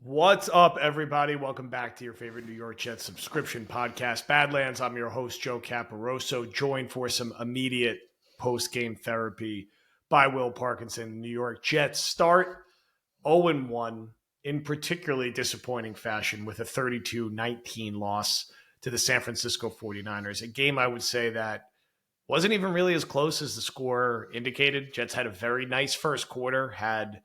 What's up, everybody? Welcome back to your favorite New York Jets subscription podcast, Badlands. I'm your host, Joe Caporoso, joined for some immediate post-game therapy by Will Parkinson. New York Jets start 0-1 in particularly disappointing fashion with a 32-19 loss to the San Francisco 49ers, a game I would say that wasn't even really as close as the score indicated. Jets had a very nice first quarter, had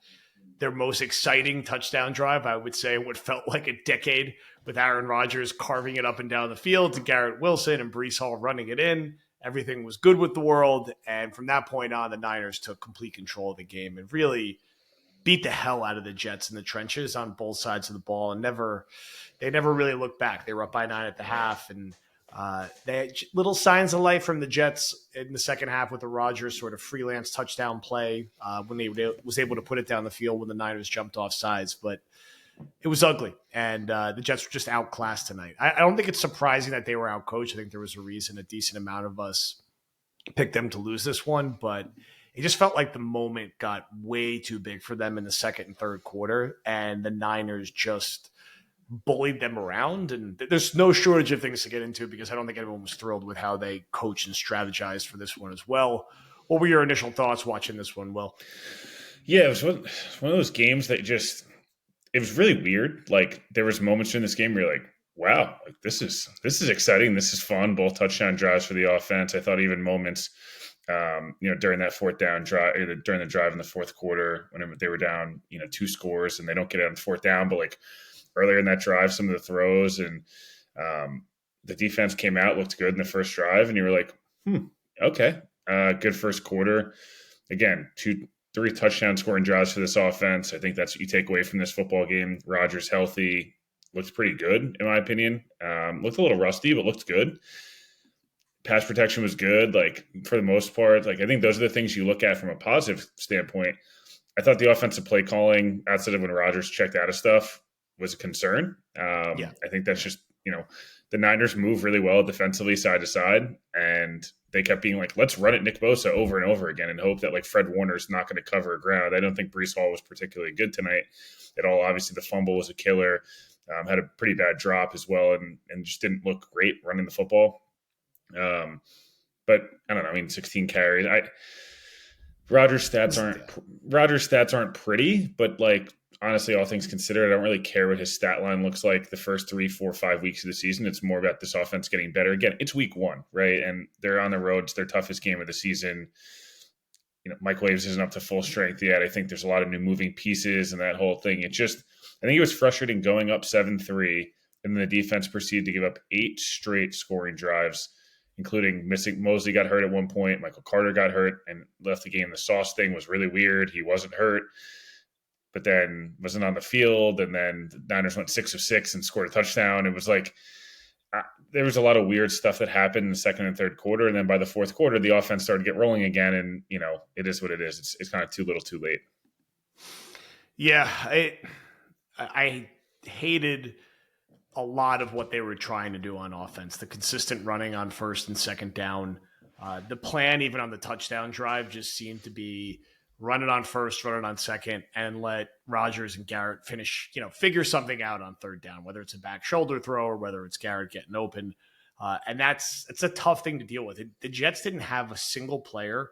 their most exciting touchdown drive, I would say, what felt like a decade, with Aaron Rodgers carving it up and down the field to Garrett Wilson and Breece Hall running it in. Everything was good with the world. And from that point on, the Niners took complete control of the game and really beat the hell out of the Jets in the trenches on both sides of the ball. And they never really looked back. They were up by 9 at the half, and they had little signs of life from the Jets in the second half with the Rodgers sort of freelance touchdown play when they was able to put it down the field when the Niners jumped off sides. But it was ugly, and the Jets were just outclassed tonight. I don't think it's surprising that they were outcoached. I think there was a reason a decent amount of us picked them to lose this one, but it just felt like the moment got way too big for them in the second and third quarter, and the Niners just bullied them around. And there's no shortage of things to get into because I don't think everyone was thrilled with how they coached and strategized for this one as well. What were your initial thoughts watching this one, Will? Yeah, it was one of those games that it was really weird. Like, there was moments during this game where you're like, wow, like this is exciting. This is fun. Both touchdown drives for the offense. I thought even moments, during that fourth down drive, during the drive in the fourth quarter, whenever they were down, 2 scores and they don't get it on fourth down, but like earlier in that drive, some of the throws and the defense came out, looked good in the first drive, and you were like, okay, good first quarter. Again, 3 touchdown scoring drives for this offense. I think that's what you take away from this football game. Rodgers healthy, looks pretty good in my opinion. Looked a little rusty, but looked good. Pass protection was good, like for the most part. Like, I think those are the things you look at from a positive standpoint. I thought the offensive play calling outside of when Rodgers checked out of stuff was a concern. I think that's just, the Niners move really well defensively side to side, and they kept being like, let's run at Nick Bosa over and over again and hope that like Fred Warner's not going to cover ground. I don't think Breece Hall was particularly good tonight at all. Obviously, the fumble was a killer. Had a pretty bad drop as well, and just didn't look great running the football. But I don't know. I mean, 16 carries. Rodgers' stats aren't pretty, but like, honestly, all things considered, I don't really care what his stat line looks like the first 3, 4, 5 weeks of the season. It's more about this offense getting better. Again, it's week 1, right? And they're on the road. It's their toughest game of the season. Mike Williams isn't up to full strength yet. I think there's a lot of new moving pieces and that whole thing. I think it was frustrating going up 7-3, and then the defense proceeded to give up 8 straight scoring drives, including missing. Mosley got hurt at one point. Michael Carter got hurt and left the game. The Sauce thing was really weird. He wasn't hurt, but then wasn't on the field. And then the Niners went 6 of 6 and scored a touchdown. It was like there was a lot of weird stuff that happened in the second and third quarter. And then by the fourth quarter, the offense started to get rolling again. And, it is what it is. It's kind of too little too late. Yeah, I hated a lot of what they were trying to do on offense. The consistent running on first and second down. The plan, even on the touchdown drive, just seemed to be run it on first, run it on second, and let Rodgers and Garrett finish, figure something out on third down, whether it's a back shoulder throw or whether it's Garrett getting open. And it's a tough thing to deal with. The Jets didn't have a single player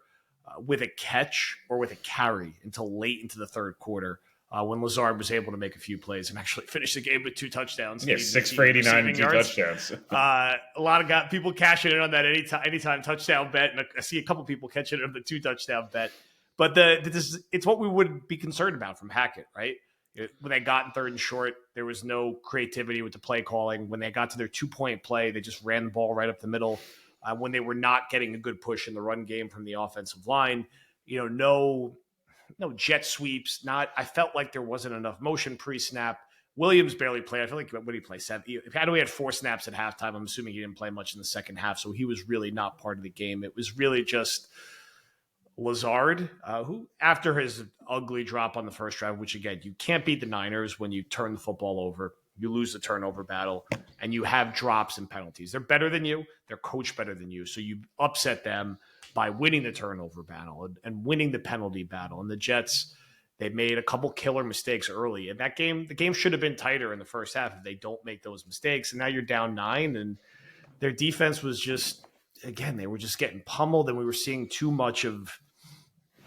with a catch or with a carry until late into the third quarter. When Lazard was able to make a few plays and actually finish the game with 2 touchdowns. Yeah, 6 for 89 and 2 touchdowns. A lot of people cashing in on that anytime touchdown bet, and I see a couple people catching in on the 2 touchdown bet. But it's what we would be concerned about from Hackett, right? When they got in third and short, there was no creativity with the play calling. When they got to their 2-point play, they just ran the ball right up the middle. When they were not getting a good push in the run game from the offensive line, no jet sweeps. I felt like there wasn't enough motion pre-snap. Williams barely played. I feel like, what did he play? 7. He had 4 snaps at halftime. I'm assuming he didn't play much in the second half, so he was really not part of the game. It was really just Lazard, who, after his ugly drop on the first drive, which, again, you can't beat the Niners when you turn the football over, you lose the turnover battle, and you have drops and penalties. They're better than you. They're coached better than you, so you upset them by winning the turnover battle and winning the penalty battle. And the Jets, They made a couple killer mistakes early. And that game, the game should have been tighter in the first half if they don't make those mistakes. And now you're down 9, and their defense was just, again, they were just getting pummeled, and we were seeing too much of,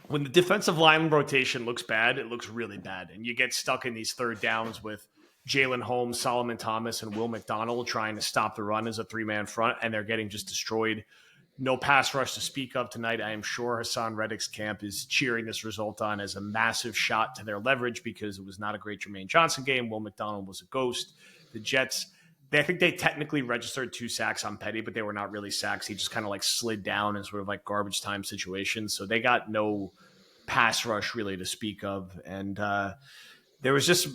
when the defensive line rotation looks bad, it looks really bad. And you get stuck in these third downs with Jalen Holmes, Solomon Thomas, and Will McDonald trying to stop the run as a 3-man front, and they're getting just destroyed. No pass rush to speak of tonight. I am sure Hassan Reddick's camp is cheering this result on as a massive shot to their leverage, because it was not a great Jermaine Johnson game. Will McDonald was a ghost. The Jets, I think they technically registered 2 sacks on Petty, but they were not really sacks. He just kind of like slid down in sort of like garbage time situations. So they got no pass rush really to speak of. And there was just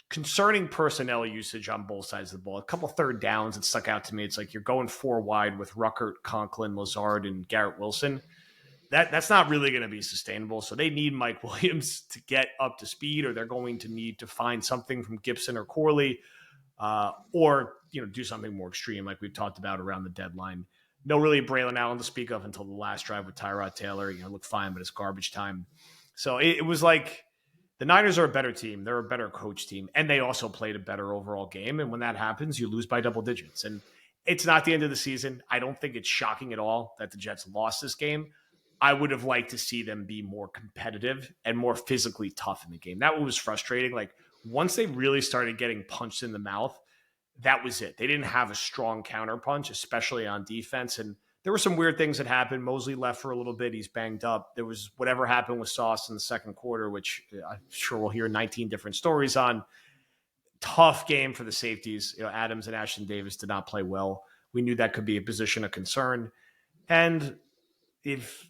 concerning personnel usage on both sides of the ball. A couple third downs that stuck out to me. It's like you're going 4 wide with Ruckert, Conklin, Lazard, and Garrett Wilson. That's not really going to be sustainable. So they need Mike Williams to get up to speed, or they're going to need to find something from Gibson or Corley, or do something more extreme like we've talked about around the deadline. No really Braylon Allen to speak of until the last drive with Tyrod Taylor. Looked fine, but it's garbage time. So it was like the Niners are a better team. They're a better coach team, and they also played a better overall game. And when that happens, you lose by double digits. And it's not the end of the season. I don't think it's shocking at all that the Jets lost this game. I would have liked to see them be more competitive and more physically tough in the game. That was frustrating. Like, once they really started getting punched in the mouth, that was it. They didn't have a strong counterpunch, especially on defense. And there were some weird things that happened. Mosley left for a little bit. He's banged up. There was whatever happened with Sauce in the second quarter, which I'm sure we'll hear 19 different stories on. Tough game for the safeties. Adams and Ashton Davis did not play well. We knew that could be a position of concern. And this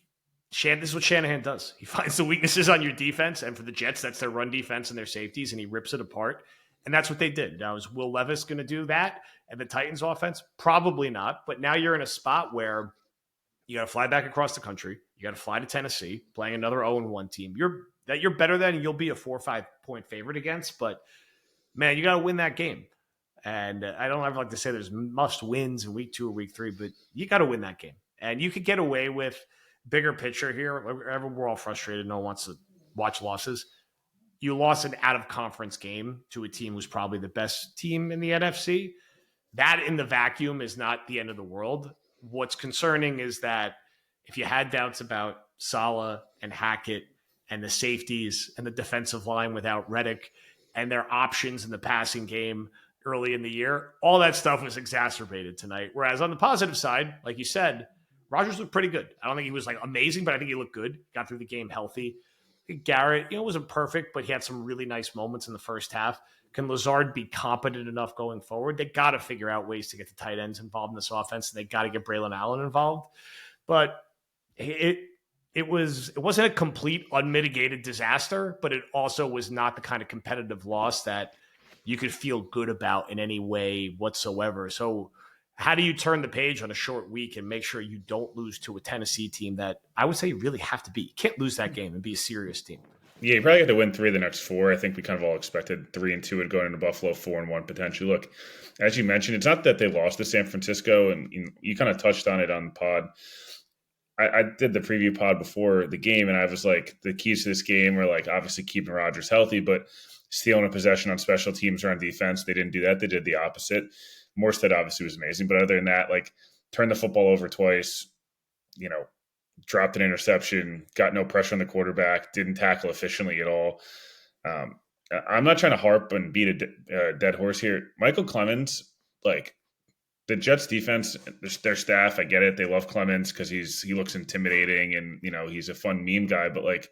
is what Shanahan does. He finds the weaknesses on your defense, and for the Jets, that's their run defense and their safeties, and he rips it apart. And that's what they did. Now, is Will Levis going to do that? And the Titans offense? Probably not. But now you're in a spot where you got to fly back across the country. You got to fly to Tennessee, playing another 0-1 team. You're better than, you'll be a 4 or 5 point favorite against. But, man, you got to win that game. And I don't ever like to say there's must wins in week 2 or week 3, but you got to win that game. And you could get away with bigger picture here. We're all frustrated. No one wants to watch losses. You lost an out-of-conference game to a team who's probably the best team in the NFC. That in the vacuum is not the end of the world. What's concerning is that if you had doubts about Saleh and Hackett and the safeties and the defensive line without Reddick and their options in the passing game early in the year, all that stuff was exacerbated tonight. Whereas on the positive side, like you said, Rodgers looked pretty good. I don't think he was like amazing, but I think he looked good. Got through the game healthy. Garrett, wasn't perfect, but he had some really nice moments in the first half. Can Lazard be competent enough going forward? They got to figure out ways to get the tight ends involved in this offense, and they got to get Braylon Allen involved. But it wasn't a complete unmitigated disaster, but it also was not the kind of competitive loss that you could feel good about in any way whatsoever. So how do you turn the page on a short week and make sure you don't lose to a Tennessee team that I would say you really have to beat? You can't lose that game and be a serious team. Yeah, you probably have to win 3 of the next 4. I think we kind of all expected 3-2 would go into Buffalo, 4-1 potentially. Look, as you mentioned, it's not that they lost to San Francisco, and you kind of touched on it on the pod. I did the preview pod before the game, and I was like, the keys to this game were like obviously keeping Rodgers healthy, but stealing a possession on special teams or on defense. They didn't do that. They did the opposite. Morstead obviously was amazing, but other than that, like, turned the football over twice, dropped an interception, got no pressure on the quarterback, didn't tackle efficiently at all. I'm not trying to harp and beat a dead horse here. Michael Clemens, like, the Jets defense, their staff, I get it. They love Clemens because he looks intimidating and, he's a fun meme guy, but like,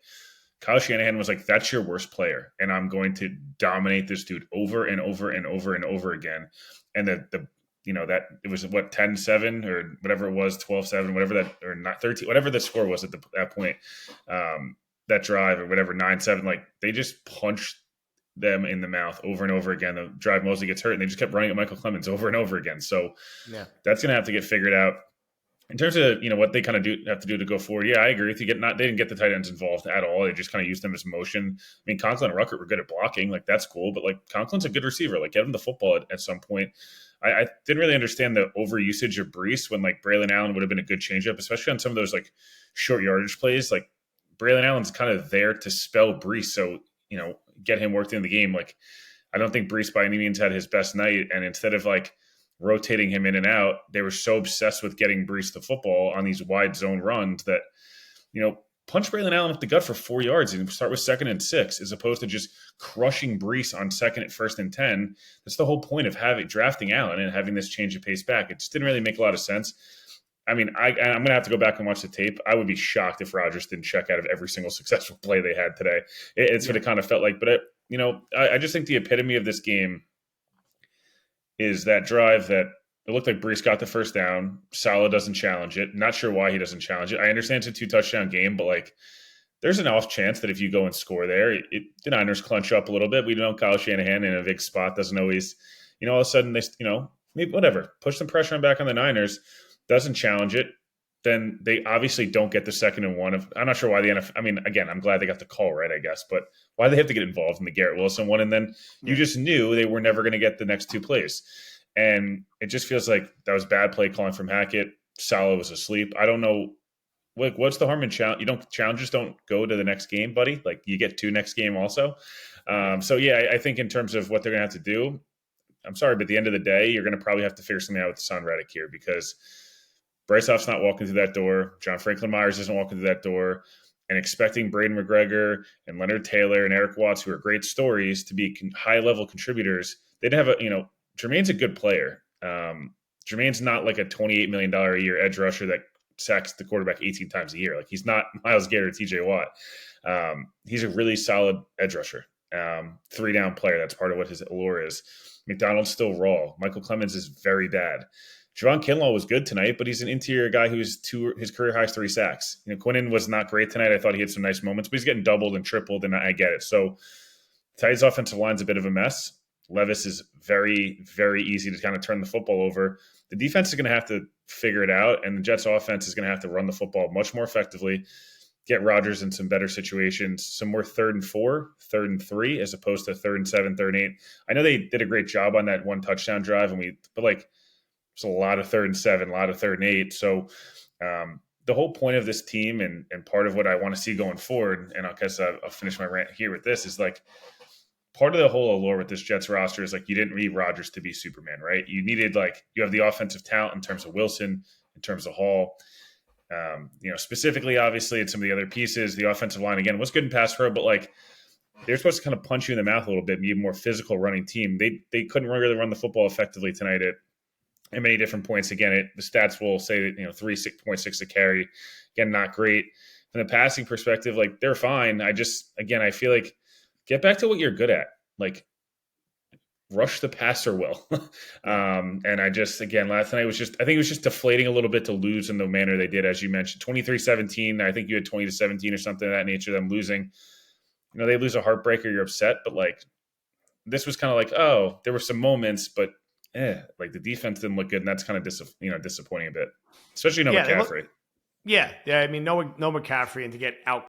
Kyle Shanahan was like, that's your worst player, and I'm going to dominate this dude over and over and over and over again. And that it was 10-7 or whatever it was, 12-7, whatever that, or not 13, whatever the score was at that point, that drive or whatever, 9-7, like, they just punched them in the mouth over and over again. The drive Mosley gets hurt, and they just kept running at Michael Clemens over and over again. So that's going to have to get figured out. In terms of what they kind of have to do to go forward, yeah, I agree with you. They didn't get the tight ends involved at all. They just kind of used them as motion. I mean, Conklin and Ruckert were good at blocking, like, that's cool. But like, Conklin's a good receiver. Like, get him the football at some point. I didn't really understand the overusage of Brees when like Braylon Allen would have been a good changeup, especially on some of those like short yardage plays. Like, Braylon Allen's kind of there to spell Brees, so get him worked in the game. Like, I don't think Brees by any means had his best night, and instead of like rotating him in and out, they were so obsessed with getting Brees the football on these wide zone runs that punch Braylon Allen up the gut for 4 yards and start with 2nd and 6, as opposed to just crushing Brees on 2nd at 1st and 10. That's the whole point of drafting Allen and having this change of pace back. It just didn't really make a lot of sense. I mean, I'm going to have to go back and watch the tape. I would be shocked if Rodgers didn't check out of every single successful play they had today. It's what it kind of felt like. But, I just think the epitome of this game is that drive that it looked like Brees got the first down. Salah doesn't challenge it. Not sure why he doesn't challenge it. I understand it's a 2-touchdown game, but like, there's an off chance that if you go and score there, the Niners clench up a little bit. We know Kyle Shanahan in a big spot doesn't always, all of a sudden they, maybe whatever, push some pressure on back on the Niners, doesn't challenge it. Then they obviously don't get the 2nd and 1. I'm not sure why the NFL. I mean, again, I'm glad they got the call right, I guess, but why they have to get involved in the Garrett Wilson one? And then you just knew they were never going to get the next 2 plays. And it just feels like that was bad play calling from Hackett. Salah was asleep. I don't know. Like, what's the harm in challenge? Challenges don't go to the next game, buddy. Like, you get 2 next game also. So yeah, I think in terms of what they're going to have to do, I'm sorry, but at the end of the day, you're going to probably have to figure something out with Son Reddick here, because Bryce Hoff's not walking through that door. John Franklin Myers isn't walking through that door. And expecting Braden McGregor and Leonard Taylor and Eric Watts, who are great stories, to be high-level contributors, they didn't have Jermaine's a good player. Jermaine's not like a $28 million a year edge rusher that sacks the quarterback 18 times a year. Like, he's not Myles Garrett or TJ Watt. He's a really solid edge rusher. 3-down player. That's part of what his allure is. McDonald's still raw. Michael Clemens is very bad. Javon Kinlaw was good tonight, but he's an interior guy who's his career high is 3 sacks. Quinnen was not great tonight. I thought he had some nice moments, but he's getting doubled and tripled, and I get it. So Titans' offensive line's a bit of a mess. Levis is very, very easy to kind of turn the football over. The defense is going to have to figure it out, and the Jets' offense is going to have to run the football much more effectively, get Rodgers in some better situations, some more 3rd and 4, 3rd and 3, as opposed to 3rd and 7, 3rd and 8. I know they did a great job on that 1 touchdown drive, but like, there's a lot of 3rd and 7, a lot of 3rd and 8. So the whole point of this team and part of what I want to see going forward, and I guess I'll finish my rant here with this, is like, part of the whole allure with this Jets roster is like, you didn't need Rodgers to be Superman, right? You needed, like, you have the offensive talent in terms of Wilson, in terms of Hall, specifically, obviously, in some of the other pieces. The offensive line, again, was good in pass pro, but like, they're supposed to kind of punch you in the mouth a little bit and be a more physical running team. They couldn't really run the football effectively tonight at many different points. Again, the stats will say that 3.6 a carry. Again, not great. From the passing perspective, like, they're fine. I feel like, get back to what you're good at. Like, rush the passer well. And last night I think it was just deflating a little bit to lose in the manner they did, as you mentioned. 23-17. I think you had 20-17 or something of that nature, them losing. They lose a heartbreaker, you're upset, but like, this was kind of like, oh, there were some moments, but like, the defense didn't look good, and that's kind of disappointing a bit, especially McCaffrey. I mean, no McCaffrey, and to get out